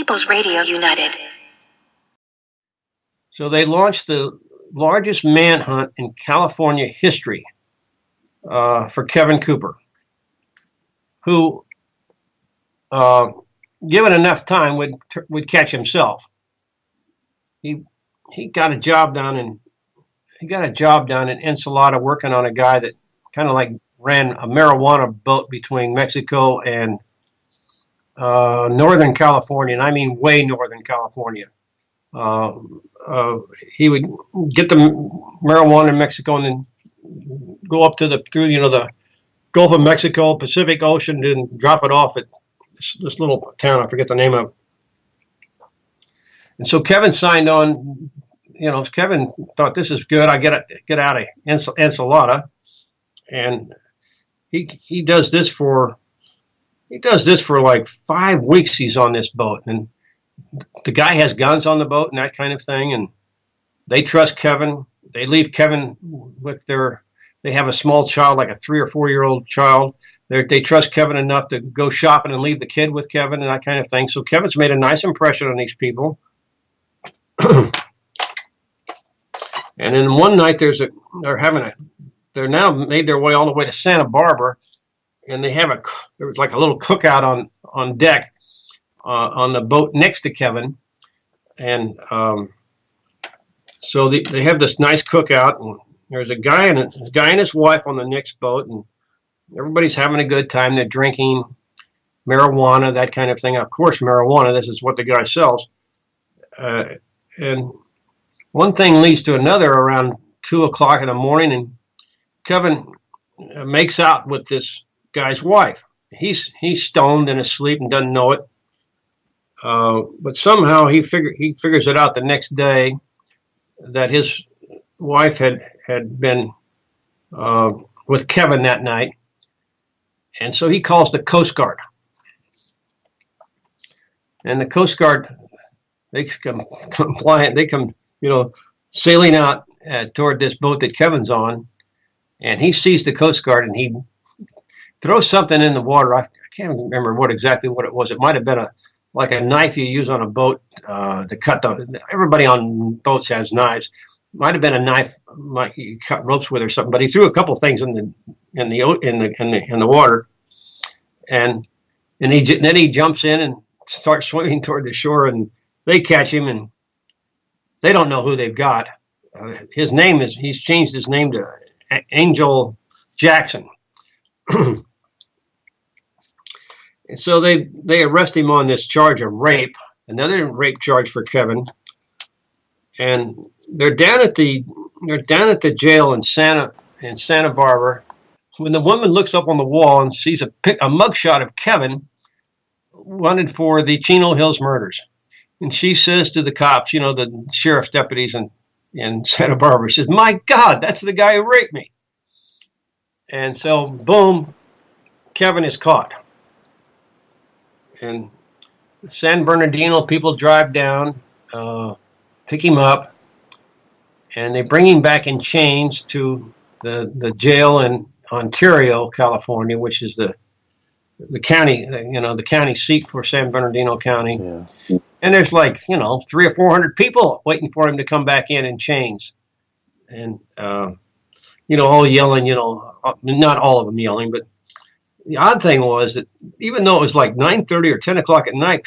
People's Radio United. So they launched the largest manhunt in California history for Kevin Cooper, who, given enough time, would catch himself. He got a job down in Ensenada working on a guy that kind of like ran a marijuana boat between Mexico and Northern California, and I mean way Northern California. He would get the marijuana in Mexico and then go up through the Gulf of Mexico, Pacific Ocean, and drop it off at this little town. I forget the name of. And so Kevin signed on. Kevin thought, this is good. I get out of Ensenada, and he does this for like 5 weeks. He's on this boat, and the guy has guns on the boat and that kind of thing, and they trust Kevin. They leave Kevin with they have a small child, like a 3 or 4 year old child. They trust Kevin enough to go shopping and leave the kid with Kevin and that kind of thing. So Kevin's made a nice impression on these people. And then one night they're now made their way all the way to Santa Barbara, and there was like a little cookout on deck on the boat next to Kevin, and so they have this nice cookout, and there's a guy and his wife on the next boat, and everybody's having a good time. They're drinking marijuana, that kind of thing. Of course, marijuana. This is what the guy sells, and one thing leads to another around 2 o'clock in the morning, and Kevin makes out with this guy's wife. He's stoned and asleep and doesn't know it. But somehow he figures it out the next day that his wife had been with Kevin that night, and so he calls the Coast Guard. And the Coast Guard, they come compliant. They come, sailing out toward this boat that Kevin's on, and he sees the Coast Guard, and he throws something in the water. I can't remember exactly what it was. It might have been like a knife you use on a boat to cut everybody on boats has knives. Might have been a knife, like you cut ropes with or something. But he threw a couple things in the water, and then he jumps in and starts swimming toward the shore, and they catch him, and they don't know who they've got. He's changed his name to Angel Jackson. And so they arrest him on this charge of rape, another rape charge for Kevin. And they're down at the jail in Santa Barbara. When the woman looks up on the wall and sees a mugshot of Kevin wanted for the Chino Hills murders, and she says to the cops, the sheriff's deputies in Santa Barbara, says, "My God, that's the guy who raped me." And so, boom, Kevin is caught. And San Bernardino people drive down, pick him up, and they bring him back in chains to the jail in Ontario, California, which is the county, the county seat for San Bernardino County. Yeah. And there's 300 or 400 people waiting for him to come back in chains, and all yelling. Not all of them yelling, but the odd thing was that even though it was like 9:30 or 10 o'clock at night,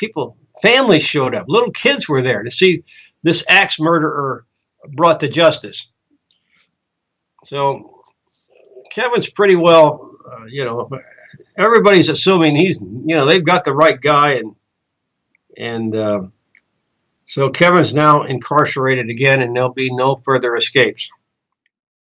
families showed up. Little kids were there to see this axe murderer brought to justice. So Kevin's pretty well, everybody's assuming they've got the right guy, and so Kevin's now incarcerated again, and there'll be no further escapes.